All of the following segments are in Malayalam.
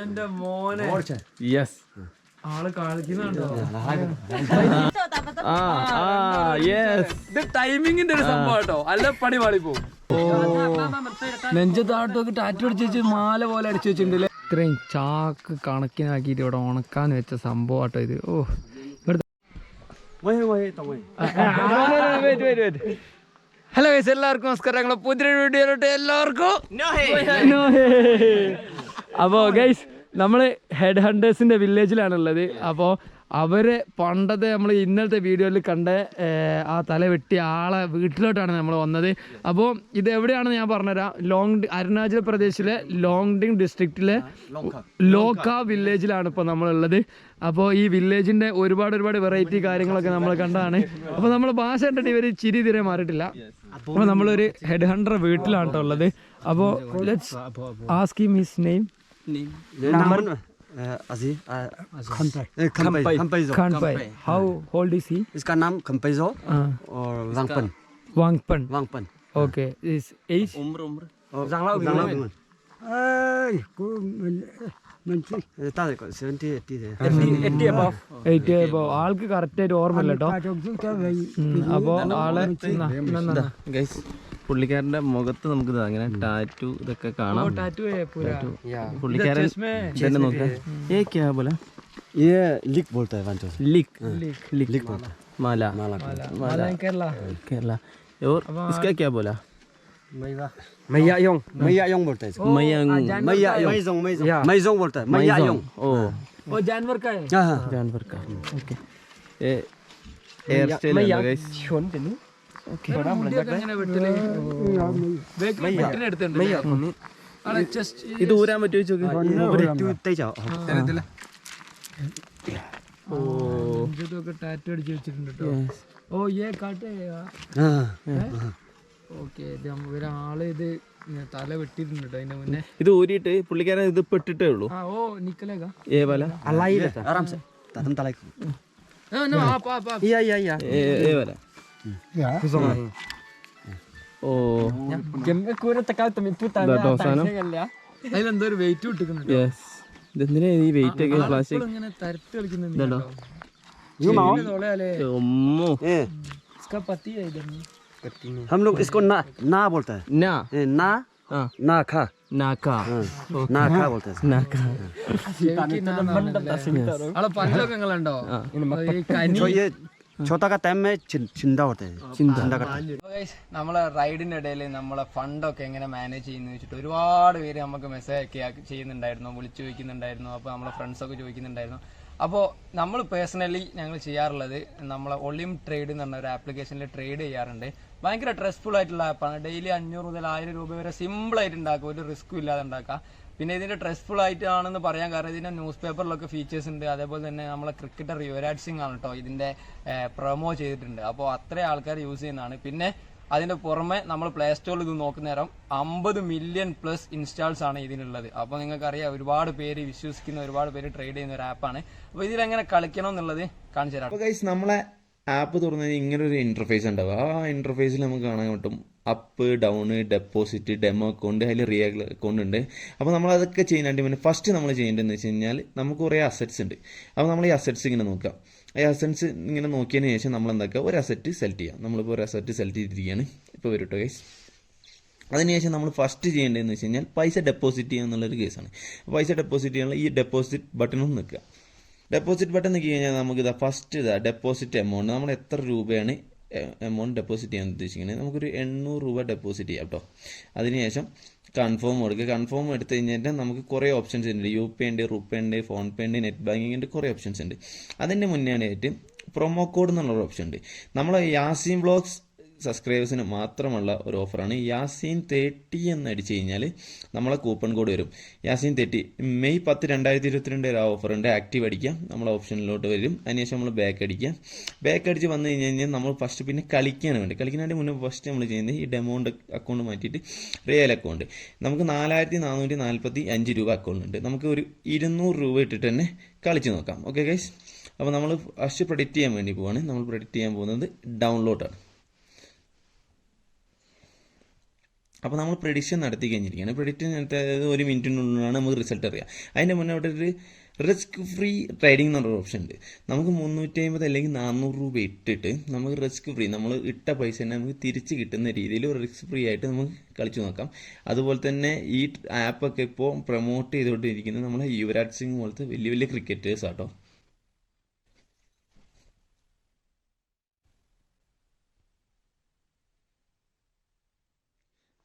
എന്റെ മോനെ യെസ് ആള് കളിക്കുന്നുണ്ടോ? ഇത് ടൈമിങ്ങിന്റെ ഒരു സംഭവം കേട്ടോ, അല്ല പണി പാളി പോകും. നെഞ്ചത്താട്ടൊക്കെ ടാറ്റു അടിച്ച് വെച്ച് മാല പോലെ അടിച്ചു വെച്ചിട്ടുണ്ടല്ലേ. ഇത്രയും ചാക്ക് കണക്കിനാക്കിയിട്ട് ഇവിടെ ഉണക്കാൻ വെച്ച സംഭവം കേട്ടോ ഇത്. ഓ ഹലോ ഗൈസ്, എല്ലാവർക്കും നമസ്കാരം. ഞങ്ങളെ പുതിയ വീഡിയോയിലോട്ട് എല്ലാവർക്കും. അപ്പോൾ ഗൈസ്, നമ്മൾ ഹെഡ് ഹണ്ടേഴ്സിൻ്റെ വില്ലേജിലാണുള്ളത്. അപ്പോൾ അവർ പണ്ടത്തെ നമ്മൾ ഇന്നലത്തെ വീഡിയോയിൽ കണ്ട ആ തല വെട്ടിയ ആളെ വീട്ടിലോട്ടാണ് നമ്മൾ വന്നത്. അപ്പോൾ ഇത് എവിടെയാണെന്ന് ഞാൻ പറഞ്ഞുതരാം. അരുണാചൽ പ്രദേശിലെ ലോങ്ഡിങ് ഡിസ്ട്രിക്റ്റിലെ ലോക്ക വില്ലേജിലാണ് ഇപ്പോൾ നമ്മളുള്ളത്. അപ്പോൾ ഈ വില്ലേജിൻ്റെ ഒരുപാട് വെറൈറ്റി കാര്യങ്ങളൊക്കെ നമ്മൾ കണ്ടതാണ്. അപ്പോൾ നമ്മൾ ഭാഷ കണ്ടിട്ട് ഇവർ ചിരി തീരെ മാറിയിട്ടില്ല. അപ്പോൾ നമ്മളൊരു ഹെഡ് ഹണ്ടർ വീട്ടിലാണ് കേട്ടോ ഉള്ളത്. അപ്പോൾ let's ask him his name. Khanpai. How old is he? इसका नाम खम्पैजो और वांगपन. Okay. His age? ഉമ്ര ताको 70 80 above. ആൾക്ക് കറക്റ്റ് ആയിട്ട് ഓർമ്മയില്ല കേട്ടോ. അപ്പോൾ ആളെ ഗൈസ്, പുള്ളിക്കാരന്റെ മുഖത്ത് നമുക്ക് അങ്ങനെ ടാറ്റു ഇതൊക്കെ കാണാം. പുള്ളിക്കാരൻ തന്നെ നോക്കാം. ये लिक बोलता है वांचो. लिक बोलता है. माला केरला. और इसका क्या बोला? मैयायोंग बोलता है. मैयायोंग बोलता है. मैयायोंग. वो जानवर का है. जानवर का. ओके. ये हेयर स्टाइल है गाइस. ഇത് ഊരാൻ പറ്റുമോ ചോദിച്ചു. ടാറ്റു അടിച്ചു വെച്ചിട്ടുണ്ട് കേട്ടോ. ഓ ഏ കാട്ടെ. ഓക്കെ, ഒരാള് ഇത് തല വെട്ടിയിട്ടുണ്ട് കേട്ടോ അതിന്റെ മുന്നേ. ഇത് ഊരിയിട്ട് പുള്ളിക്കാരൻ ഇത് പെട്ടിട്ടേ ഉള്ളൂ. ഓ നിക്കലേക്കാ ഏ വാല आराम से तम तलाक. ഏ വാല. ഓ അതിലെന്തോ ഒരു വെയിറ്റ് കിട്ടുന്നുണ്ട്. യെസ്. ഇതെന്തിനാ ഈ വെയിറ്റ് ഒക്കെ പ്ലാസ്റ്റിക് ഇങ്ങനെ തരത്ത് കളിക്കുന്നുണ്ട്. हम लोग इसको ना बोलता है. ना खा बोलते हैं. ആളെ പല്ലൊക്കെ നിങ്ങളുണ്ടോ? ये छोटा का टाइम में चिंदा होता है. चिंदा का. നമ്മളെ റൈഡിന്റെ ഇടയിൽ നമ്മളെ ഫണ്ടൊക്കെ എങ്ങനെ മാനേജ് ചെയ്യുന്ന വെച്ചിട്ട് ഒരുപാട് പേര് നമുക്ക് മെസ്സേജ് ഒക്കെ ചെയ്യുന്നുണ്ടായിരുന്നു, വിളിച്ചു ചോദിക്കുന്നുണ്ടായിരുന്നു. അപ്പോൾ നമ്മളെ ഫ്രണ്ട്സൊക്കെ ചോദിക്കുന്നുണ്ടായിരുന്നു. അപ്പോൾ നമ്മൾ പേഴ്സണലി ഞങ്ങൾ ചെയ്യാറുള്ളത്, നമ്മളെ ഒളിം ട്രേഡ് എന്ന് പറഞ്ഞ ഒരു ആപ്ലിക്കേഷനിൽ ട്രേഡ് ചെയ്യാറുണ്ട്. ഭയങ്കര സ്ട്രെസ്ഫുൾ ആയിട്ടുള്ള ആപ്പാണ്. ഡെയിലി 500 മുതൽ 1000 രൂപ വരെ സിമ്പിളായിട്ട് ഉണ്ടാക്കുക, ഒരു റിസ്ക്കും ഇല്ലാതെ ഉണ്ടാക്കുക. പിന്നെ ഇതിന്റെ സ്ട്രെസ്ഫുൾ ആയിട്ടാണെന്ന് പറയാൻ കാരണം ഇതിന്റെ ന്യൂസ് പേപ്പറിലൊക്കെ ഫീച്ചേഴ്സ് ഉണ്ട്. അതേപോലെ തന്നെ നമ്മളെ ക്രിക്കറ്റർ യുവരാജ് സിംഗ് ആണ് കേട്ടോ ഇതിന്റെ പ്രൊമോ ചെയ്തിട്ടുണ്ട്. അപ്പോൾ അത്രയും ആൾക്കാർ യൂസ് ചെയ്യുന്നതാണ്. പിന്നെ അതിന്റെ പുറമെ നമ്മൾ പ്ലേ സ്റ്റോറിൽ ഇത് നോക്കുന്ന നേരം 50 മില്യൺ പ്ലസ് ഇൻസ്റ്റാൾസ് ആണ് ഇതിനുള്ളത്. അപ്പോൾ നിങ്ങൾക്കറിയാം, ഒരുപാട് പേര് വിശ്വസിക്കുന്ന, ഒരുപാട് പേര് ട്രേഡ് ചെയ്യുന്ന ഒരു ആപ്പാണ്. അപ്പോൾ ഇതിലെങ്ങനെ കളിക്കണം എന്നുള്ളത് കാണിച്ചു തരാം. അപ്പോൾ ഗൈസ്, നമ്മളെ ആപ്പ് തുറന്നത് ഇങ്ങനെ ഒരു ഇന്റർഫേസ് ഉണ്ടാവും. ആ ഇന്റർഫേസിൽ നമുക്ക് കാണാൻ പറ്റും up, down, deposit, demo account, അതിൽ റിയൽ അക്കൗണ്ട് ഉണ്ട്. അപ്പോൾ നമ്മളതൊക്കെ ചെയ്യാനായിട്ട് പിന്നെ ഫസ്റ്റ് നമ്മൾ ചെയ്യേണ്ടതെന്ന് വെച്ച് കഴിഞ്ഞാൽ നമുക്ക് കുറേ അസറ്റ്സ് ഉണ്ട്. അപ്പോൾ നമ്മൾ ഈ അസറ്റ്സ് ഇങ്ങനെ നോക്കാം. ഈ അസറ്റ്സ് ഇങ്ങനെ നോക്കിയതിന് ശേഷം നമ്മൾ എന്താക്കുക, ഒരു അസറ്റ് സെലക്ട് ചെയ്യാം. നമ്മളിപ്പോൾ ഒരു അസറ്റ് സെലക്ട് ചെയ്തിരിക്കുകയാണ്. ഇപ്പോൾ വരും കേട്ടോ ഗൈസ്. അതിനുശേഷം നമ്മൾ ഫസ്റ്റ് ചെയ്യേണ്ടതെന്ന് വെച്ച് കഴിഞ്ഞാൽ പൈസ ഡെപ്പോസിറ്റ് ചെയ്യുക എന്നുള്ളൊരു കേസാണ്. പൈസ ഡെപ്പോസിറ്റ് ചെയ്യാനുള്ള ഈ ഡെപ്പോസിറ്റ് ബട്ടണും നിൽക്കുക. ഡെപ്പോസിറ്റ് ബട്ടൺ നിൽക്കി കഴിഞ്ഞാൽ നമുക്ക് ഫസ്റ്റ് ഡെപ്പോസിറ്റ് എമൗണ്ട്, നമ്മൾ എത്ര രൂപയാണ് എമൗണ്ട് ഡെപ്പോസിറ്റ് ചെയ്യാൻ ഉദ്ദേശിക്കുന്നത്. നമുക്കൊരു 800 രൂപ ഡെപ്പോസിറ്റ് ചെയ്യാം കേട്ടോ. അതിനുശേഷം കൺഫേം കൊടുക്കുക. കൺഫേം എടുത്തു കഴിഞ്ഞിട്ട് നമുക്ക് കുറേ ഓപ്ഷൻസ് ഉണ്ട്. UPI ഉണ്ട്, റുപേ ഉണ്ട്, ഫോൺ പേ ഉണ്ട്, നെറ്റ് ബാങ്കിങ് ഉണ്ട്, കുറേ ഓപ്ഷൻസ് ഉണ്ട്. അതിൻ്റെ മുന്നേ ആയിട്ട് പ്രൊമോ കോഡ് എന്നുള്ളൊരു ഓപ്ഷൻ ഉണ്ട്. നമ്മൾ യാസീൻ വ്ളോഗ്സ് സബ്സ്ക്രൈബേഴ്സിന് മാത്രമുള്ള ഒരു ഓഫറാണ്. യാസീൻ 30 എന്ന് അടിച്ചു കഴിഞ്ഞാൽ നമ്മളെ കൂപ്പൺ കോഡ് വരും. യാസീൻ 30 മെയ് 10, 2022 ഒരു ഓഫറുണ്ട്. ആക്റ്റീവ് അടിക്കാം, നമ്മളെ ഓപ്ഷനിലോട്ട് വരും. അതിനുശേഷം നമ്മൾ ബാക്ക് അടിക്കാം. ബാക്ക് അടിച്ച് വന്നു കഴിഞ്ഞാൽ നമ്മൾ ഫസ്റ്റ് പിന്നെ കളിക്കാണ് വേണ്ടി. കളിക്കുന്നതിൻ്റെ മുന്നേ ഫസ്റ്റ് നമ്മൾ ചെയ്യുന്നത് ഈ ഡെമൗണ്ട് അക്കൗണ്ട് മാറ്റിയിട്ട് റിയൽ അക്കൗണ്ട്. നമുക്ക് 4445 രൂപ അക്കൗണ്ട് ഉണ്ട്. നമുക്ക് ഒരു 200 രൂപ ഇട്ടിട്ട് തന്നെ കളിച്ച് നോക്കാം. ഓക്കെ ഗൈസ്, അപ്പോൾ നമ്മൾ ഫസ്റ്റ് പ്രെഡിക്റ്റ് ചെയ്യാൻ വേണ്ടി പോവാണ്. നമ്മൾ പ്രെഡിക്റ്റ് ചെയ്യാൻ പോകുന്നത് ഡൗൺലോഡാണ്. അപ്പോൾ നമ്മൾ പ്രെഡിക്ഷൻ നടത്തി കഴിഞ്ഞിരിക്കുകയാണ്. പ്രെഡിക്ഷൻ നടത്തി ഒരു മിനിറ്റിനുള്ളിലാണ് നമുക്ക് റിസൾട്ട് അറിയാം. അതിൻ്റെ മുന്നേ അവിടെ ഒരു റിസ്ക് ഫ്രീ ട്രേഡിംഗ് എന്ന് പറഞ്ഞൊരു ഓപ്ഷൻ ഉണ്ട്. നമുക്ക് 350 അല്ലെങ്കിൽ 400 രൂപ ഇട്ടിട്ട് നമുക്ക് റിസ്ക് ഫ്രീ, നമ്മൾ ഇട്ട പൈസ തന്നെ നമുക്ക് തിരിച്ച് കിട്ടുന്ന രീതിയിൽ ഒരു റിസ്ക് ഫ്രീ ആയിട്ട് നമുക്ക് കളിച്ചു നോക്കാം. അതുപോലെ തന്നെ ഈ ആപ്പൊക്കെ ഇപ്പോൾ പ്രൊമോട്ട് ചെയ്തുകൊണ്ടിരിക്കുന്നത് നമ്മളെ യുവരാജ് സിംഗ് പോലത്തെ വലിയ വലിയ ക്രിക്കറ്റേഴ്സ് ആട്ടോ.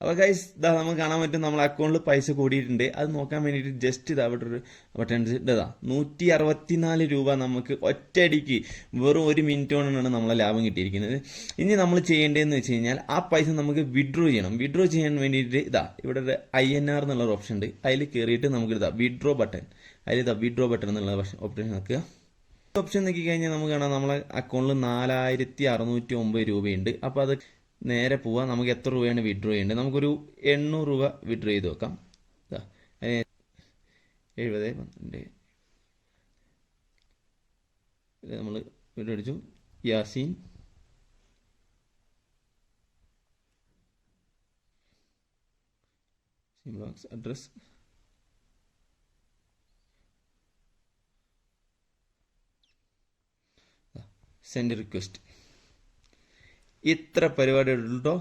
അപ്പോൾ ഗൈസ് ഇതാ നമുക്ക് കാണാൻ പറ്റും നമ്മളെ അക്കൗണ്ടിൽ പൈസ കൂടിയിട്ടുണ്ട്. അത് നോക്കാൻ വേണ്ടിയിട്ട് ജസ്റ്റ് ഇതാ അവിടെ ഒരു ബട്ടൺ ഇതാ 164 രൂപ നമുക്ക് ഒറ്റയടിക്ക് വെറും 1 മിനിറ്റ് കൊണ്ടാണ് നമ്മളെ ലാഭം കിട്ടിയിരിക്കുന്നത്. ഇനി നമ്മൾ ചെയ്യേണ്ടതെന്ന് വെച്ച് കഴിഞ്ഞാൽ ആ പൈസ നമുക്ക് വിഡ്രോ ചെയ്യണം. വിഡ്രോ ചെയ്യാൻ വേണ്ടിയിട്ട് ഇതാ ഇവിടെ ഒരു INR എന്നുള്ളൊരു ഓപ്ഷൻ ഉണ്ട്. അതിൽ കയറിയിട്ട് നമുക്ക് ഇതാ വിഡ്രോ ബട്ടൺ, അതിലിതാ വിഡ്രോ ബട്ടൺ എന്നുള്ള ഓപ്ഷൻ നോക്കുക. ഓപ്ഷൻ നോക്കി കഴിഞ്ഞാൽ നമുക്ക് കാണാം നമ്മളെ അക്കൗണ്ടിൽ 4609 രൂപയുണ്ട്. അപ്പോൾ അത് നേരെ പോവാം. നമുക്ക് എത്ര രൂപയാണ് വിഡ്രോ ചെയ്യേണ്ടത്? നമുക്കൊരു 800 രൂപ വിഡ്രോ ചെയ്ത് വെക്കാം. 70 നമ്മൾ വിഡ്രോ അടിച്ചു. Yaseen box address send request. ഇത്ര പരിപാടി ഉണ്ടോ?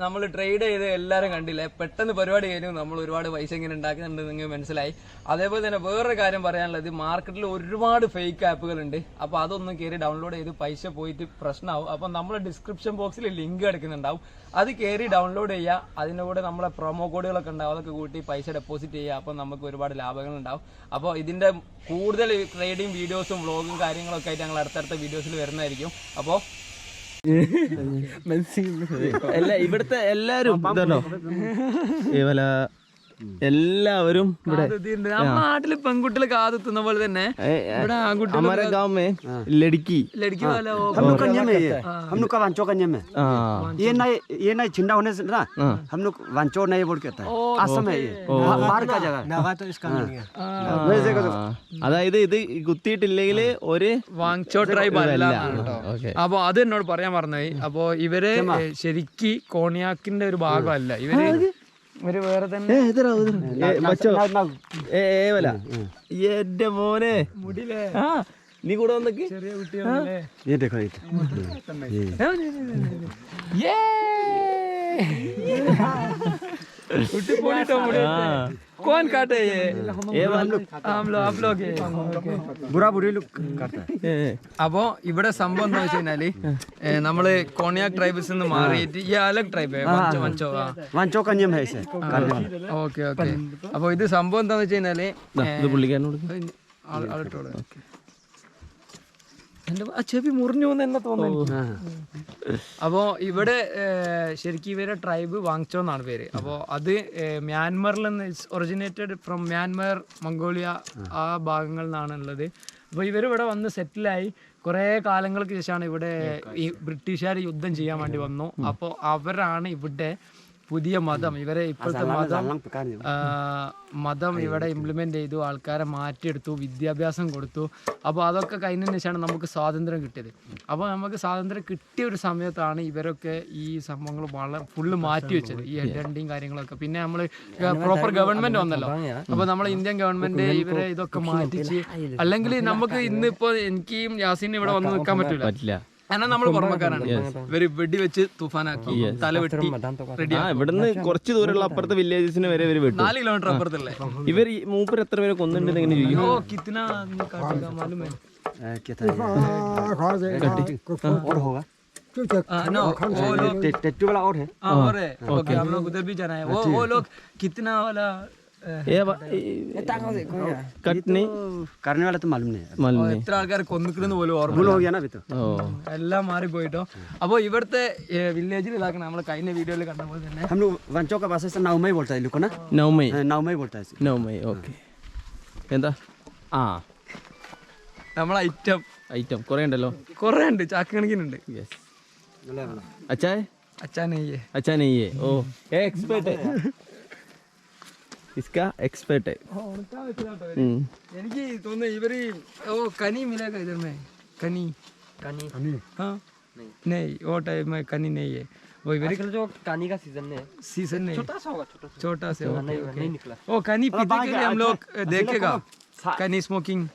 നമ്മൾ ട്രേഡ് ചെയ്ത് എല്ലാവരും കണ്ടില്ലേ, പെട്ടെന്ന് പരിപാടി കഴിഞ്ഞു. നമ്മൾ ഒരുപാട് പൈസ ഇങ്ങനെ ഉണ്ടാക്കുന്നുണ്ട് നിങ്ങൾക്ക് മനസ്സിലായി. അതേപോലെ തന്നെ വേറൊരു കാര്യം പറയാനുള്ളത്, മാർക്കറ്റിൽ ഒരുപാട് ഫേക്ക് ആപ്പുകൾ ഉണ്ട്. അപ്പൊ അതൊന്നും കയറി ഡൗൺലോഡ് ചെയ്ത് പൈസ പോയിട്ട് പ്രശ്നമാവും. അപ്പൊ നമ്മൾ ഡിസ്ക്രിപ്ഷൻ ബോക്സിൽ ലിങ്ക് എടുക്കുന്നുണ്ടാവും, അത് കയറി ഡൗൺലോഡ് ചെയ്യുക. അതിന്റെ കൂടെ നമ്മളെ പ്രൊമോ കോഡുകളൊക്കെ ഉണ്ടാവും, അതൊക്കെ കൂട്ടി പൈസ ഡെപ്പോസിറ്റ് ചെയ്യുക. അപ്പൊ നമുക്ക് ഒരുപാട് ലാഭങ്ങൾ ഉണ്ടാവും. അപ്പോൾ ഇതിന്റെ കൂടുതൽ ട്രേഡിംഗ് വീഡിയോസും വ്ളോഗും കാര്യങ്ങളൊക്കെ ആയിട്ട് ഞങ്ങൾ അടുത്തടുത്ത വീഡിയോസിൽ വരുന്നതായിരിക്കും. അപ്പോൾ ഇവിടുത്തെ എല്ലാരും എല്ലാവരും ഇവിടെ നാട്ടില് പെൺകുട്ടികൾ കാതെത്തുന്ന പോലെ തന്നെ ഇവിടെ हमारे गांव में लड़की वाला हम लोग कन्या में है, हम लोग का वांचो कन्या में ये नहीं छिंडा होने से ना, हम लोग वांचो नहीं बोल के आसम है ये बाहर का जगह तो इसका അതായത് ഇത് കുത്തിയിട്ടില്ലെങ്കിൽ ഒരു വാങ്ചോ ട്രൈബ് അല്ല. അപ്പൊ അത് എന്നോട് പറയാൻ പറഞ്ഞായി. അപ്പൊ ഇവര് ശരിക്ക് കോണിയാക്കിന്റെ ഒരു ഭാഗമല്ല, ഇവര് വേറെ തന്നെ. എന്റെ മോനെ മുടിയിലെ നീ കൂടെ വന്നൊക്കെ ചെറിയ കുട്ടികളല്ലേ. कौन काटे ये? हम लोग बुरा बुरी लोग काटता है. അപ്പോ ഇവിടെ സംഭവം എന്താ വെച്ച് കഴിഞ്ഞാല് നമ്മള് കോണിയാക് ട്രൈബ്സിൽ നിന്ന് മാറിയിട്ട് ഈ അലഗ് ട്രൈബ് वांचो कन्या में है इसे. Okay okay. അപ്പൊ ഇത് സംഭവം എന്താന്ന് വെച്ച് കഴിഞ്ഞാല് ചെവി മുറിഞ്ഞു എന്ന് എന്നെ തോന്നുന്നു. അപ്പോ ഇവിടെ ശരിക്കും ഇവരെ ട്രൈബ് വാങ്ചോ എന്നാണ് പേര്. അപ്പോൾ അത് മ്യാൻമറിൽ നിന്ന് ഒറിജിനേറ്റഡ് ഫ്രം മ്യാൻമർ, മംഗോളിയ ആ ഭാഗങ്ങളിൽ നിന്നാണ് ഉള്ളത്. അപ്പോൾ ഇവരിവിടെ വന്ന് സെറ്റിലായി. കുറേ കാലങ്ങൾക്ക് ശേഷമാണ് ഇവിടെ ഈ ബ്രിട്ടീഷുകാർ യുദ്ധം ചെയ്യാൻ വേണ്ടി വന്നു. അപ്പോൾ അവരാണ് ഇവിടെ പുതിയ മതം, ഇവരെ ഇപ്പോഴത്തെ മതം ഇവിടെ ഇംപ്ലിമെന്റ് ചെയ്തു, ആൾക്കാരെ മാറ്റിയെടുത്തു, വിദ്യാഭ്യാസം കൊടുത്തു. അപ്പോൾ അതൊക്കെ കഴിഞ്ഞതിന് ശേഷമാണ് നമുക്ക് സ്വാതന്ത്ര്യം കിട്ടിയത്. അപ്പോൾ നമുക്ക് സ്വാതന്ത്ര്യം കിട്ടിയ ഒരു സമയത്താണ് ഇവരൊക്കെ ഈ സംഭവങ്ങൾ വളരെ ഫുള്ള് മാറ്റി വെച്ചത്, ഈ ഹെഡ് ഹണ്ടിങ് കാര്യങ്ങളൊക്കെ. പിന്നെ നമ്മൾ പ്രോപ്പർ ഗവൺമെന്റ് വന്നല്ലോ, അപ്പോൾ നമ്മളെ ഇന്ത്യൻ ഗവൺമെന്റ് ഇവരെ ഇതൊക്കെ മാറ്റിച്ച്. അല്ലെങ്കിൽ നമുക്ക് ഇന്നിപ്പോ എനിക്കും യാസീനും ഇവിടെ വന്ന് നിൽക്കാൻ പറ്റില്ല. കാരണം നമ്മൾ പുറമക്കാരാണ്. ഇവര് വെടിവെച്ച് തുഫാനാക്കി, തലവെട്ടി റെഡി. ഇവിടുന്ന് കുറച്ച് ദൂരമുള്ള അപ്പുറത്തെ വില്ലേജസിന് വരെ 4 കിലോമീറ്റർ അപ്പുറത്തല്ലേ. ഇവർ മൂപ്പർ എത്ര പേരെ കൊന്നിട്ടുണ്ട് എങ്ങനെ ചോദിക്കും? और होगा टैटू वाला और है. और है. ओके, हम लोग उधर भी जाना है. वो लोग कितना वाला कटनी करने वाला तो मालूम नहीं है. എത്ര ആൾക്കാരെ കൊന്നിക്കണെന്ന് പോലും ഓർമ്മ. भूल हो गया ना अभी तो. എല്ലാം മാറിപ്പോയിട്ടോ. അപ്പോൾ ഇവിടുത്തെ വില്ലേജിൽ ഇതാക്കണം നമ്മൾ കഴിഞ്ഞ വീഡിയോയിൽ കണ്ട പോലെ തന്നെ. हम लोग वांचो का भाषा से नाउमई बोलता है, लोग ना नाउमई बोलता है. നൗമൈ. ഓക്കെ. എന്താ നമ്മളെ ഐറ്റം കുറേ ഉണ്ടല്ലോ. കുറേ ഉണ്ട്, ചാക്ക് കണക്കിനുണ്ട്. അച്ചാ അച്ഛാ നെയ്യേ. अच्छा नहीं है. ओ एक्सपर्ट है, इसका एक्सपर्ट है. എനിക്ക് തോന്നുന്നു ഇവര് കനി മിലേगा इधर में कनी हाँ नहीं वो टाइप में कनी नहीं है. वो इवरी जो कानी का सीजन है सीजन नहीं छोटा सा होगा छोटा से नहीं निकला ओ कनी पीते के लिए हम लोग देखेगा कनी स्मोकिंग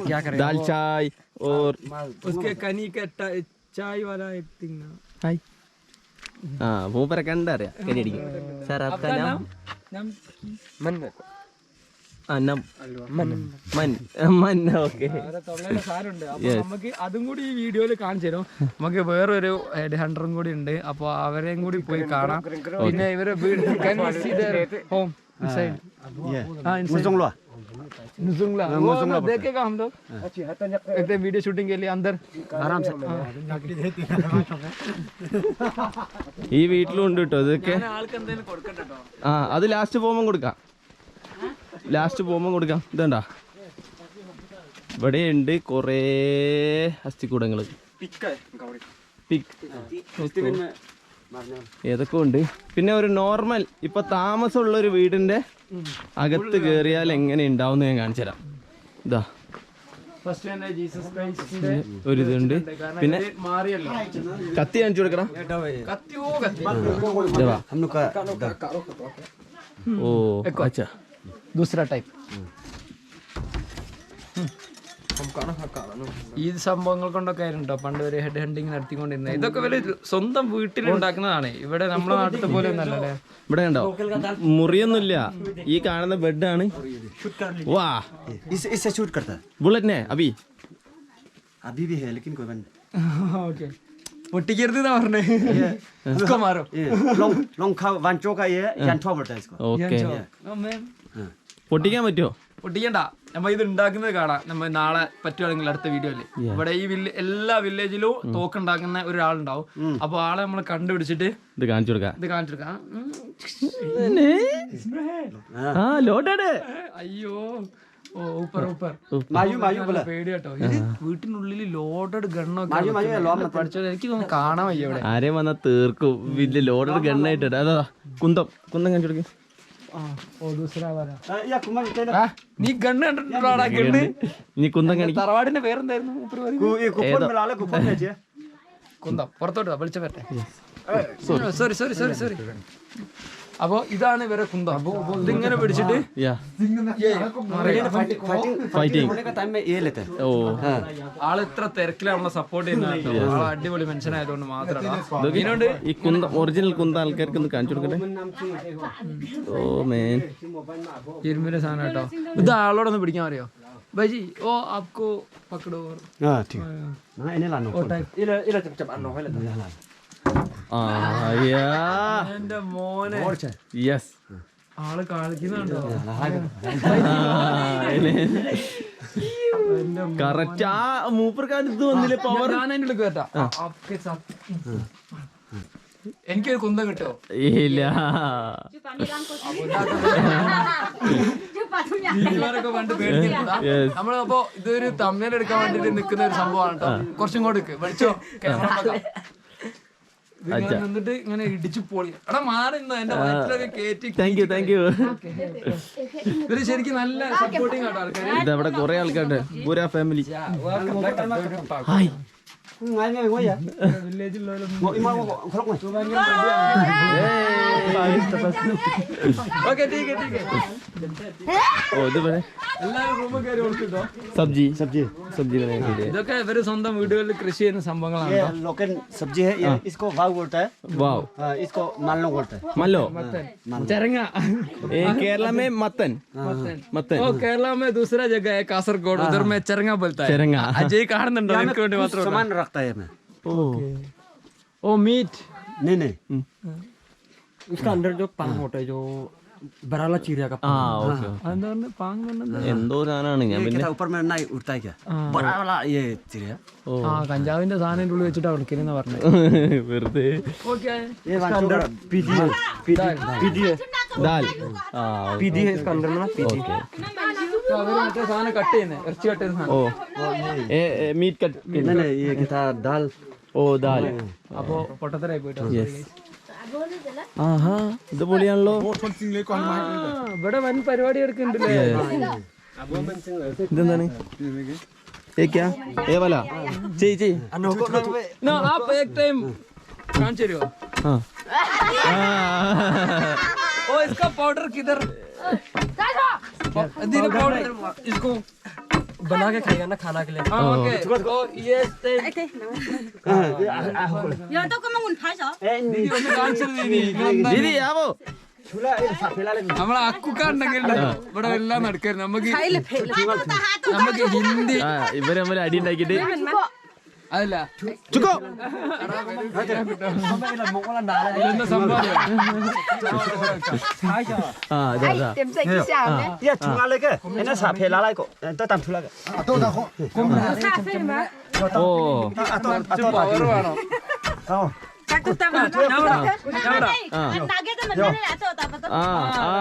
क्या करें दाल चाय और उसके कनी का चाय वाला एक थिंग ना हाय हाँ മൂപ്പരെ കണ്ടറിയാം കനിയടിക്കും സാർ आपका नाम नाम मन നം മൻ മൻ ഓക്കെ തൊള്ളയിലെ സാരുണ്ട് അപ്പൊ നമുക്ക് അതും കൂടി ഈ വീഡിയോയിൽ കാണിച്ചു തരും നമുക്ക് വേറൊരു ഹെഡ് ഹണ്ടറും കൂടി ഉണ്ട് അപ്പൊ അവരെയും കൂടി പോയി കാണാം പിന്നെ ഇവരെ ഹോം inside हाँ मुजोंगलो नुजुंगला वो देखेगा हम लोग कहते वीडियो शूटिंग के लिए अंदर आराम से ഈ വീട്ടിലും ഉണ്ട് കേട്ടോ ഇതൊക്കെ ആൾക്ക് എന്തെങ്കിലും കൊടുക്കട്ടോ ആ അത് ലാസ്റ്റ് പോകുമ്പോൾ കൊടുക്കാം ഇതണ്ടാ ഇവിടെ ഉണ്ട് കുറേ അസ്ഥികൂടങ്ങൾ ഏതൊക്കെ ഉണ്ട് പിന്നെ ഒരു നോർമൽ ഇപ്പൊ താമസമുള്ള ഒരു വീടിന്റെ അകത്ത് കയറിയാൽ എങ്ങനെ ഉണ്ടാവും ഞാൻ കാണിച്ചു തരാം ഇതാ ഫസ്റ്റ് തന്നെ ജീസസ് ക്രൈസ്റ്റിന്റെ ഒരു ഇതുണ്ട് പിന്നെ മാറിയല്ലോ കത്തി കാണിച്ചു കൊടുക്കണം കത്തിയോ കത്തി ഇതാ हम लोग का ഓ അച്ഛാ दूसरा टाइप ഈ സംഭവങ്ങൾ കൊണ്ടൊക്കെ ആയിരുന്നോ പണ്ട് ഒരു ഹെഡ് ഹണ്ടിങ് നടത്തിക്കൊണ്ടിരുന്നത് ഇതൊക്കെ വലിയ സ്വന്തം വീട്ടിൽ ഉണ്ടാക്കുന്നതാണ് ഇവിടെ നമ്മുടെ നാട്ടിലത്തെ പോലെ ഒന്നല്ലേ ഇവിടെ കണ്ടോ മുറിയൊന്നുമില്ല ഈ കാണുന്ന ബെഡാണ് വാ इससे शूट करता है ബുള്ളറ്റിനെ അബി अभी भी है लेकिन कोई बंद ഓക്കെ പൊട്ടിക്കരുത് എന്നാ പറഞ്ഞേ इसको मारो लॉन्ग खा वांचो का ये यांठवा बोलता है इसको ഓക്കെ പൊട്ടിക്കാൻ പറ്റുമോ പൊട്ടിക്കണ്ട നമ്മ ഇത് ഉണ്ടാക്കുന്നത് കാണാം നമ്മ നാളെ പറ്റുവാണെങ്കിൽ അടുത്ത വീഡിയോയില് ഇവിടെ ഈ എല്ലാ വില്ലേജിലും തോക്കുണ്ടാക്കുന്ന ഒരാളുണ്ടാവും അപ്പൊ ആളെ നമ്മൾ കണ്ടുപിടിച്ചിട്ട് ഇത് കാണിച്ചു കൊടുക്കാം ഇത് കാണിച്ചെടുക്കാം ആ ലോഡാണ് അയ്യോ ഓ ഊപ്പർ ഊപ്പർ मायू बोला പേടി കേട്ടോ ഇത് വീട്ടിനുള്ളിൽ ലോഡഡ് ഗണ്ണൊക്കെ പഠിച്ചത് എനിക്ക് തോന്നുന്നു കാണാൻ വയ്യ ഇവിടെ ആരെയും വന്നാ തീർക്കും വലിയ ലോഡഡ് ഗണ്ണായിട്ട് അതാ കുന്തം കാണിച്ചു കൊടുക്കും ഓ ദൂസരാ വാലാ या कुमार നീ ഗണ്ണ് കണ്ടിട്ടുണ്ടോടാ ഗണ്ണ് ഇനി കുന്തം കാണിക്കും തറവാടിന്റെ പേരെന്തായിരുന്നു മൂപ്പര് പറയും ये कुपन में लाले कुपन में जे കുന്തം പുറത്തോട്ട് വെളിച്ചം വരട്ടെ സോറി സോറി സോറി സോറി അപ്പൊ ഇതാണ് ഇവരെ കുന്തം ഇതിങ്ങനെ പിടിച്ചിട്ട് ഫൈറ്റിംഗ് होने का टाइम में ये लेते हैं ഓ ആള് ഇത്ര തിരക്കിലാണ് നമ്മളെ സപ്പോർട്ട് ചെയ്യുന്നത് ആള് അടിപൊളി മനുഷ്യനായതുകൊണ്ട് മാത്രമാണ് ഇതിനോണ്ട് ഈ കുന്തം ഒറിജിനൽ കുന്തം ആൾക്കാർക്ക് ഒന്ന് കാണിച്ചു കൊടുക്കട്ടെ ഓ മേൻ ഇരുമ്പിന്റെ സാധനം കേട്ടോ ഇത് ആളോടൊന്ന് പിടിക്കാൻ അറിയോ ബജി ഓ ആപ്കോ പക്കടോ हां ठीक ना इन्हें लानो ഓ ടൈപ്പ് इला चमचम अन्नो है ആ യാ എന്റെ മോനെ യെസ് ആള് കളിക്കുന്നുണ്ടോ കറക്റ്റ് ആ മൂപ്പർക്കാർ ഇത് വന്നില്ലേ പവർ ഞാൻ അതിൻ്റെ ഉള്ളിൽ കേട്ടാ എനിക്കൊരു കുന്തം കിട്ടോ ഇല്ല വീട്ടുകാരൊക്കെ പണ്ട് പേടിച്ചിട്ടുണ്ടാ നമ്മളപ്പോ ഇതൊരു തമ്മിൽ എടുക്കാൻ വേണ്ടിട്ട് നിൽക്കുന്ന ഒരു സംഭവമാണ് കേട്ടോ കുറച്ചും കൂടെ വിളിച്ചോ നിന്നിട്ട് ഇങ്ങനെ ഇടിച്ചു പോളി എടാ മാറിന്നോ എന്റെ വയറ്റിലൊക്കെ കേറ്റി താങ്ക് യു ഇവര് ശരിക്കും നല്ല സപ്പോർട്ടിങ് ആട്ടോ ആൾക്കാര് ഇതവിടെ കുറെ ആൾക്കാരുണ്ട് പൂരാ family hi ngay ngay ngồi ya വില്ലേജിലുള്ളവരൊന്നും ngồi im ngồi khóc mày okay ടീക്കെ ഓ ഇത് ഇവിടെ എല്ലാരും റൂമിൽ കയറി കൊടുത്തിട്ടോ സബ്ജി सब्जी സബ്ജി ഇതൊക്കെ ഇവര് സ്വന്തം വീടുകളിൽ കൃഷി ചെയ്യുന്ന സംഭവങ്ങളാണ് ये लोकल सब्जी है ये इसको वाव बोलता है വാവ് इसको मालनो बोलता है മല്ലോ चरंगा കേരള में മത്തൻ മത്തൻ ओ केरला में दूसरा जगह है कासरगोड उधर में चरंगा बोलता है ചരങ്ങ अजय കാണുന്നുണ്ടോ എനിക്ക് വേണ്ടി മാത്രം सामान रखता है मैं ഓ ओ मीट नहीं उसका अंदर जो पांग होता है जो बराला चिड़िया का ആ ഓക്കെ എന്താണ് പാങ് പറഞ്ഞത് എന്തോ സാധനമാണ് ഞാൻ ये പിന്നെ क्या था ऊपर में ना उड़ता है क्या बड़ा वाला ये चिड़िया ആ കഞ്ചാവിന്റെ സാധനം ഉള്ളിൽ വെച്ചിട്ട് അവർക്കെന്ന് പറഞ്ഞു വെറുതെ ओके ये वांचो का पीडी है पीडी है ദാൽ ആ पीदी है इसका अंदर में ना पीदी അവര് മറ്റേ സാധനം കട്ട് ചെയ്യുന്നത് ഇറച്ചി കട്ട് ചെയ്യുന്ന ഓ സാധനം മീറ്റ് കട്ട് नहीं नहीं ये क्या था दाल ഓ ദാൽ അപ്പൊ പൊട്ടത്തരായി പോയിട്ട് ആഹാ ഇത് പൊളിയാണല്ലോ ഇവിടെ വൻ പരിപാടി എടുക്കുന്നുണ്ടല്ലേ ഇതെന്താണ് ये क्या ये वाला चाहिए चाहिए No, आप एक टाइम कान चेरियो हाँ ओ इसका पाउडर किधर दीदी पाउडर इसको बना के खाएगा ना खाना के लिए हाँ ओके तो ये Yo đâu có mong muốn phải sao? कान चेरी दीदी आवो നമ്മളെ അക്കുക്കാണ്ടെങ്കിൽ ഇവിടെ എല്ലാം നടക്കരുത് നമുക്ക് നമുക്ക് ഹിന്ദി ഇവര് തമ്മിൽ അടി ഉണ്ടാക്കിട്ട് അതല്ല ചുക്കോ ഇതെന്താ സംഭവം ആ ഇതാ ഇതാ Điểm danh cái sao đấy? ये चुंगा लेके एना सा फेला लाइको तो तम थुला ഓ പവർ വേണം Chắc tôi tao mà nó Nugget mình nó là tôi tao tao. ആ ആ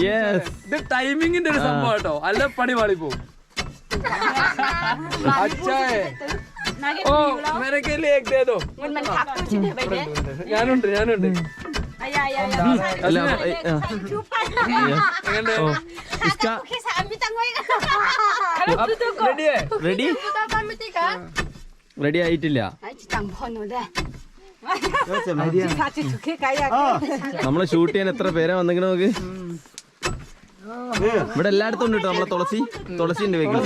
യെസ് ഇത് ടൈമിങ്ങിന്റെ ഒരു സംഭവം കേട്ടോ അല്ല പണി പാളി പോവും അച്ഛേ Nugget ഓ nhiều lắm. मेरे के लिए एक दे दो Mình khắp tôi chỉ để vậy đấy. ഞാനുണ്ട് Ai ai ai. അല്ല Chú phải. എങ്ങനെ ഓ Sao इसका cái khi sao biết tao ngồi. റെഡിയേ ready Tao con biết cả. Ready ആയിട്ടില്ല Ai chỉ tầm phone rồi đây. idea Sao chỉ thực cái cái നമ്മളെ ഷൂട്ട് ചെയ്യാൻ എത്ര പേരാ വന്നെങ്കിൽ നോക്ക് ഇവിടെ എല്ലായിടത്തും ഉണ്ട് കേട്ടോ നമ്മളെ തുളസിന്റെ vehicle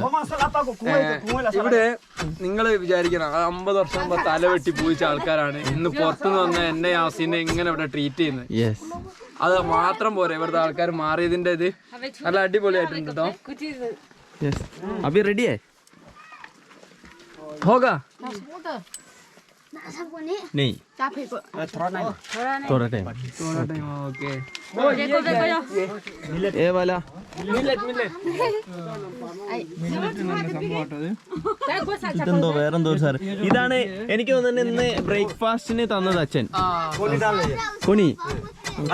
Homa sa lapa ko kuwe la ഇവിടെ നിങ്ങൾ വിചാരിക്കണം 50 വർഷം മുമ്പ് തല വെട്ടി പൂച്ച ആൾക്കാരാണ് ഇന്ന് പുറത്തുനിന്ന് വന്ന എന്നെ യാസിനെ ഇങ്ങനെ ഇവിടെ ട്രീറ്റ് ചെയ്യുന്നത് യെസ് അത് മാത്രം പോരെ ഇവിടുത്തെ ആൾക്കാർ മാറിയതിന്റെ ഇത് നല്ല അടിപൊളിയായിട്ടുണ്ട് കേട്ടോ യെസ് അഭി റെഡിയേ ഹോഗാ नहीं Cha phải vợ. थोड़ा टाइम ഓക്കെ देखो देखो yo. ए वाला ഇതെന്തോ വേറെന്തോ സാർ ഇതാണ് എനിക്ക് തോന്നുന്നത് ഇന്ന് ബ്രേക്ക്ഫാസ്റ്റിന് തന്നത് അച്ഛൻ कोनी डाल ले കുണി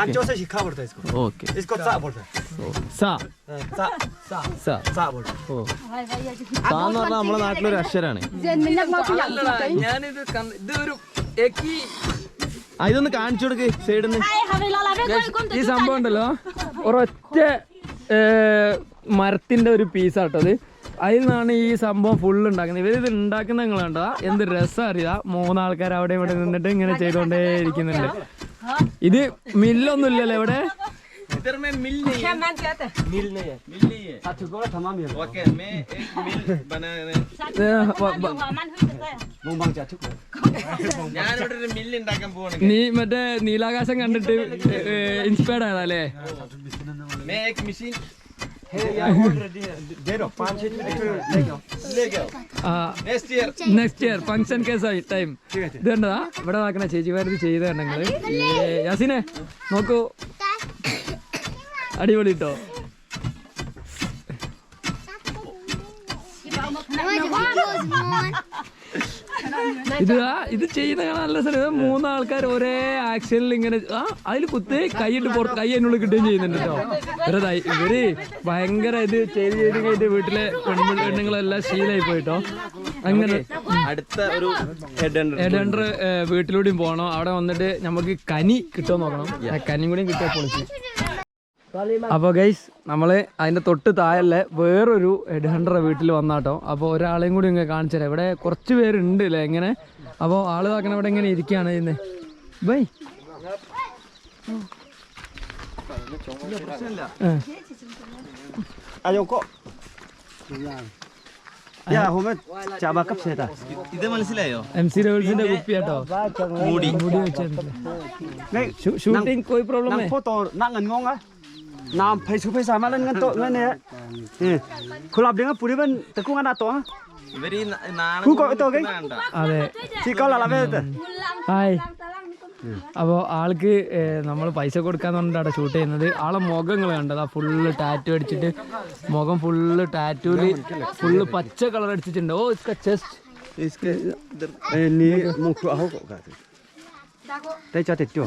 अंचो से सिखा पड़ता है इसको ഓക്കെ इसको चा बोलता है സാ चा സാ चा बोलता है ഓ സാ എന്ന് പറഞ്ഞാൽ നമ്മുടെ നാട്ടിലൊരു അക്ഷരാണ് Dân mình đang ngồi അല്ലടാ ഞാനിത് ഇത് ഒരു എക്കി ആ ഇതൊന്ന് കാണിച്ചു കൊടുക്ക് സൈഡിൽ നിന്ന് Ai hai lo là biết con ഈ സംഭവം ഉണ്ടല്ലോ ഒരൊറ്റ മരത്തിന്റെ ഒരു പീസാട്ടോ അത് അതിൽ നിന്നാണ് ഈ സംഭവം ഫുള്ള് ഉണ്ടാക്കുന്നത് ഇവരിത് ഉണ്ടാക്കുന്ന നിങ്ങൾ കണ്ടോ എന്ത് രസം അറിയാം 3 ആൾക്കാർ അവിടെ ഇവിടെ നിന്നിട്ട് ഇങ്ങനെ ചെയ്തോണ്ടേ ഇരിക്കുന്നുണ്ട് ഇത് മില്ലൊന്നും ഇല്ലല്ലോ ഇവിടെ ഓക്കെ मुंबंग चा चुक ഞാനിവിടെ ഒരു മില്ല് ഉണ്ടാക്കാൻ പോവാണ് നീ മറ്റേ നീലാകാശം കണ്ടിട്ട് ഇൻസ്പയർഡ് ആയതല്ലേ मैं एक मशीन दे दो 5-6 मिनट ले जाओ next year next year function കേസായി ടൈം ഇത് കണ്ടതാ ഇവിടെ നോക്കണ ചേച്ചിമാരിത് ചെയ്ത് കണ്ടെങ്കിൽ യാസിനെ നോക്കൂ അടിപൊളി കേട്ടോ ഇത് ചെയ്യുന്ന കാണാൻ നല്ല സ്ഥലം 3 ആൾക്കാർ ഒരേ ആക്ഷനിൽ ഇങ്ങനെ അതിൽ കുത്തി കൈയിട്ട് പുറത്ത് കൈ അതിനുള്ളിൽ കിട്ടുകയും ചെയ്യുന്നുണ്ട് കേട്ടോ ഇവര് ഭയങ്കര ഇത് ചെയ്ത് കഴിഞ്ഞിട്ട് വീട്ടിലെ പെണ്ണുങ്ങളെല്ലാം ശീലമായി പോയിട്ടോ അങ്ങനെ അടുത്ത ഒരു ഹെഡ് ഹെഡർ വീട്ടിലൂടെയും പോകണം അവിടെ വന്നിട്ട് നമുക്ക് കനി കിട്ടുമോ നോക്കണം കനിയും കൂടിയും കിട്ടിയാൽ പൊളിച്ച് അപ്പോൾ ഗൈസ് നമ്മൾ അതിൻ്റെ തൊട്ട് താഴെ വേറൊരു ഹെഡ് ഹണ്ടർ വീട്ടിൽ വന്നാട്ടോ അപ്പോൾ ഒരാളെയും കൂടി ഇങ്ങനെ കാണിച്ചു തരാം ഇവിടെ കുറച്ച് പേരുണ്ട് അല്ലേ ഇങ്ങനെ അപ്പോൾ ആള് നോക്കണം ഇവിടെ ഇങ്ങനെ ഇരിക്കുകയാണ് ചെയ്യുന്നത് by ayo ko ya home cha ba kap se ta ഇത് മനസ്സിലായോ MC റോൾസിന്റെ കുപ്പി കേട്ടോ മൂടി വെച്ചിട്ടുണ്ട് nei shooting Koi problem nang photo nang ngan ngong a nam phai su phai sa ma lan ngan to ngan ne khulap ding a puri ban ta ku ngana to ഇവര് നാളെ ku ko to ge അതെ si ko la la ve ta hi അപ്പോൾ ആൾക്ക് നമ്മൾ പൈസ കൊടുക്കാന്ന് പറഞ്ഞിട്ട് അവിടെ ഷൂട്ട് ചെയ്യുന്നത് ആളെ മുഖങ്ങൾ കണ്ടത് ആ ഫുള്ള് ടാറ്റു അടിച്ചിട്ട് മുഖം ഫുള്ള് ടാറ്റൂല് ഫുള്ള് പച്ച കളർ അടിച്ചിട്ടുണ്ട് ഓ ഇസ്ക ചെസ്റ്റ് इसके ni mong khu a ho ko ga tai cha te tyo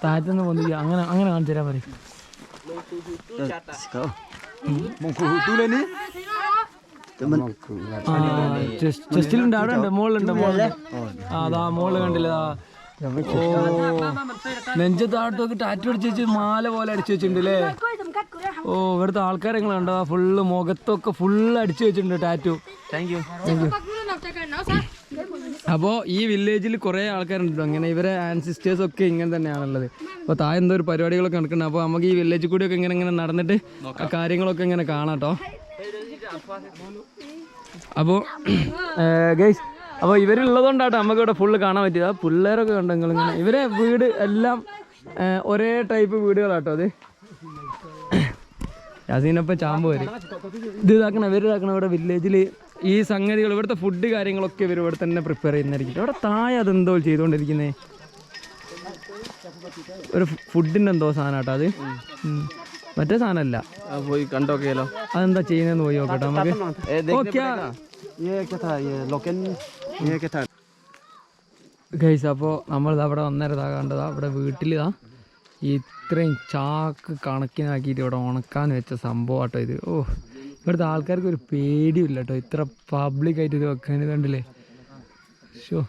താറ്റെന്ന് വന്നില്ല അങ്ങനെ അങ്ങനെ കാണിച്ചു തരാൻ പറയും ska mong khu tu le ni ചെസ്റ്റിലുണ്ട് അവിടെ ഉണ്ട് മുകളിലുണ്ട് മുകളിൽ അതാ മുകളിൽ കണ്ടില്ല നെഞ്ചത്താട്ടൊക്കെ ടാറ്റു അടിച്ച് വെച്ച് മാല പോലെ അടിച്ചു വെച്ചിട്ടുണ്ട് അല്ലേ? ഓ ഇവിടുത്തെ ആൾക്കാരെ കണ്ടോ ഫുള്ള് മുഖത്തൊക്കെ ഫുള്ള് അടിച്ചു വെച്ചിട്ടുണ്ട് ടാറ്റു. Thank you. അപ്പോൾ ഈ വില്ലേജിൽ കുറേ ആൾക്കാരുണ്ട് അങ്ങനെ, ഇവരെ ആൻസിസ്റ്റേഴ്സ് ഒക്കെ ഇങ്ങനെ തന്നെയാണുള്ളത്. അപ്പോൾ താഴെ എന്തോ ഒരു പരിപാടികളൊക്കെ നടക്കുന്നുണ്ട്. അപ്പോൾ നമുക്ക് ഈ വില്ലേജിൽ കൂടിയൊക്കെ ഇങ്ങനെ നടന്നിട്ട് ആ കാര്യങ്ങളൊക്കെ ഇങ്ങനെ കാണാം കേട്ടോ. അപ്പോൾ ഗൈസ്, അപ്പോൾ ഇവരുള്ളതുകൊണ്ടാട്ടോ നമുക്ക് ഇവിടെ ഫുള്ള് കാണാൻ പറ്റിയത്. പിള്ളേരൊക്കെ കണ്ടോ നിങ്ങളിങ്ങനെ, ഇവരെ വീട് എല്ലാം ഒരേ ടൈപ്പ് വീടുകളാട്ടോ. അത് യാസീനപ്പം ചാമ്പ് വരും ഇത് ഇതാക്കണം, ഇവരിതാക്കണം. ഇവിടെ വില്ലേജിൽ ഈ സംഗതികൾ, ഇവിടുത്തെ ഫുഡ് കാര്യങ്ങളൊക്കെ ഇവർ ഇവിടെ തന്നെ പ്രിപ്പയർ ചെയ്യുന്നതായിരിക്കും. ഇവിടെ താഴെ അതെന്തോ ചെയ്തുകൊണ്ടിരിക്കുന്നത്, ഒരു ഫുഡിൻ്റെ എന്തോ സാധനം കേട്ടോ അത്. മറ്റേ സാധനമല്ല, പോയി കണ്ടോക്കെയാലോ അതെന്താ ചെയ്യുന്നതെന്ന് പോയി നോക്കട്ടെ നമുക്ക്. ഗൈസ്, അപ്പോൾ നമ്മളിത് അവിടെ വന്നേരതാ കണ്ടതാ, ഇവിടെ വീട്ടിലിതാ ഇത്രയും ചാക്ക് കണക്കിനാക്കിയിട്ട് ഇവിടെ ഉണക്കാൻ വെച്ച സംഭവം കേട്ടോ ഇത്. ഓ ഇവിടുത്തെ ആൾക്കാർക്ക് ഒരു പേടിയില്ല കേട്ടോ, ഇത്ര പബ്ലിക്കായിട്ട് ഇത് വെക്കാൻ കണ്ടില്ലേ. ഷോ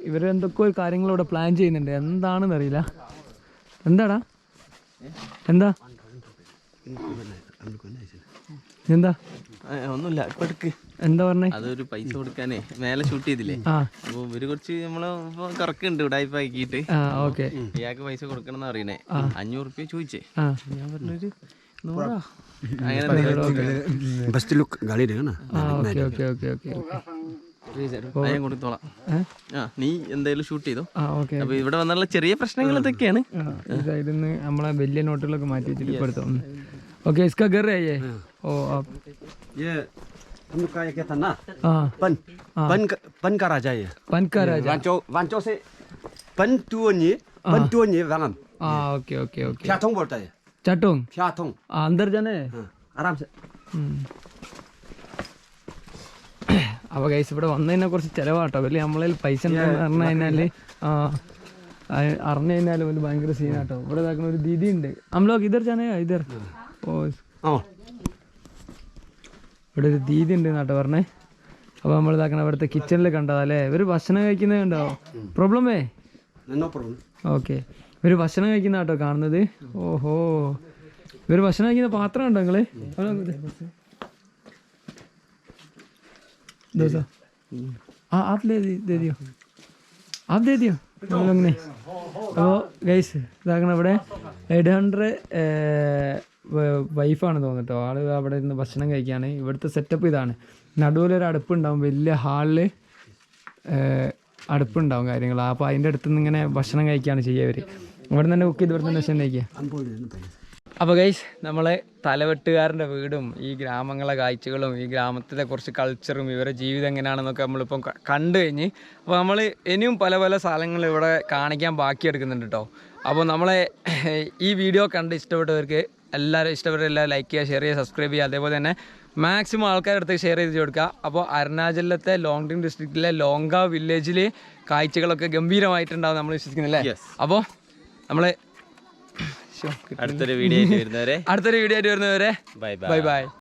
ഇവരെന്തൊക്കെ ഒരു കാര്യങ്ങൾ ഇവിടെ പ്ലാൻ ചെയ്യുന്നുണ്ട്, എന്താണെന്ന് അറിയില്ല. എന്താടാ എന്താ എന്താ ഒന്നുമില്ല, ഇപ്പൊ എടുക്ക്. എന്താ പറഞ്ഞേ? അതൊരു പൈസ കൊടുക്കാനേ മേലെ ഷൂട്ട് ചെയ്തില്ലേ, അപ്പൊ ഇവര് കുറച്ച് നമ്മള് കറക്കുണ്ട് ഉടായ്പ ആക്കിയിട്ട്. ഓക്കെ, ഇയാൾക്ക് പൈസ കൊടുക്കണം എന്ന് അറിയണേ. 500 റുപ്യ ചോദിച്ചേ, ഞാൻ പറഞ്ഞൊരു 100 അങ്ങനെ. ഞാൻ കൊടുത്തോളാം. നീ എന്തായാലും ഷൂട്ട് ചെയ്തോ. അപ്പൊ ഇവിടെ വന്നുള്ള ചെറിയ പ്രശ്നങ്ങൾ ഇതൊക്കെയാണ്. ഇതായിരുന്നു നമ്മളെ വലിയ നോട്ടുകളൊക്കെ മാറ്റി വെച്ചിട്ട് ഇപ്പൊ എടുത്തോ. ओके, इसका घर है ये? ओ आप ये हम लोग का क्या था ना, पन का राजा ये, पन का राजा. वांचो से पन तुओनी वांगम. Okay okay okay. फ्याथोंग बोलता है. चटोंग. फ्याथोंग. अंदर जाने है. आराम से. അപ്പോൾ ഗൈസ് ഇവിടെ വന്നതിനെ കുറച്ച് ചിലവാട്ടോ, വലിയ നമ്മളതിൽ പൈസ ഉണ്ടെന്ന് പറഞ്ഞു കഴിഞ്ഞാൽ അറിഞ്ഞു കഴിഞ്ഞാലും വലിയ ഭയങ്കര സീനാട്ടോ. ഇവിടെ ഇതാക്കുന്ന ഒരു ദീദി ഉണ്ട്. നമ്മളൊക്കെ ഇതർ ചാനേ ഇതർ. ഓ ഇവിടെ ഒരു ദീദി ഉണ്ട് എന്നാട്ടോ പറഞ്ഞേ. അപ്പോൾ നമ്മൾ ഇതാക്കണം ഇവിടുത്തെ കിച്ചണിൽ കണ്ടതാ അല്ലേ, ഇവർ ഭക്ഷണം കഴിക്കുന്നത് കണ്ടോ? പ്രോബ്ലമേ? ഓക്കെ, ഇവർ ഭക്ഷണം കഴിക്കുന്ന കേട്ടോ കാണുന്നത്. ഓഹോ, ഇവർ ഭക്ഷണം കഴിക്കുന്ന പാത്രം ഉണ്ടോ നിങ്ങള്? आप दे दियो, आप दे दियो हम लोग ने. അപ്പോൾ ഗൈസ് ഇതാക്കണം ഇവിടെ 800 വൈഫാണ് തോന്നിട്ടോ, ആള് അവിടെ ഇരുന്ന് ഭക്ഷണം കഴിക്കുകയാണ്. ഇവിടുത്തെ സെറ്റപ്പ് ഇതാണ്, നടുവിലൊരു അടുപ്പുണ്ടാവും, വലിയ ഹാളിൽ അടുപ്പുണ്ടാവും കാര്യങ്ങൾ. അപ്പോൾ അതിൻ്റെ അടുത്ത് നിന്ന് ഇങ്ങനെ ഭക്ഷണം കഴിക്കുകയാണ് ചെയ്യുക. ഇവർ ഇവിടെ നിന്ന് തന്നെ കുക്ക് ചെയ്ത് ഇവിടെ തന്നെ ഭക്ഷണം കഴിക്കുക. അപ്പോൾ ഗൈസ് നമ്മളെ തലവെട്ടുകാരൻ്റെ വീടും ഈ ഗ്രാമങ്ങളെ കാഴ്ചകളും ഈ ഗ്രാമത്തിലെ കുറച്ച് കൾച്ചറും ഇവരുടെ ജീവിതം എങ്ങനെയാണെന്നൊക്കെ നമ്മളിപ്പം കണ്ടു കഴിഞ്ഞ്, അപ്പോൾ നമ്മൾ ഇനിയും പല പല സ്ഥലങ്ങൾ ഇവിടെ കാണിക്കാൻ ബാക്കിയെടുക്കുന്നുണ്ട് കേട്ടോ. അപ്പോൾ നമ്മളെ ഈ വീഡിയോ കണ്ട് ഇഷ്ടപ്പെട്ടവർക്ക് എല്ലാവരും ലൈക്ക് ചെയ്യുക, ഷെയർ ചെയ്യുക, സബ്സ്ക്രൈബ് ചെയ്യുക. അതേപോലെ തന്നെ മാക്സിമം ആൾക്കാരുടെ അടുത്ത് ഷെയർ ചെയ്ത് കൊടുക്കുക. അപ്പോൾ അരുണാചലത്തെ ലോങ്ഡിങ് ഡിസ്ട്രിക്റ്റിലെ ലോങ്കാവ് വില്ലേജിൽ കാഴ്ചകളൊക്കെ ഗംഭീരമായിട്ടുണ്ടാവും നമ്മൾ വിശ്വസിക്കുന്നില്ലേ. അപ്പോൾ നമ്മൾ അടുത്തൊരു വീഡിയോ ആയിട്ട് വരുന്നവരെ ബൈ ബൈ.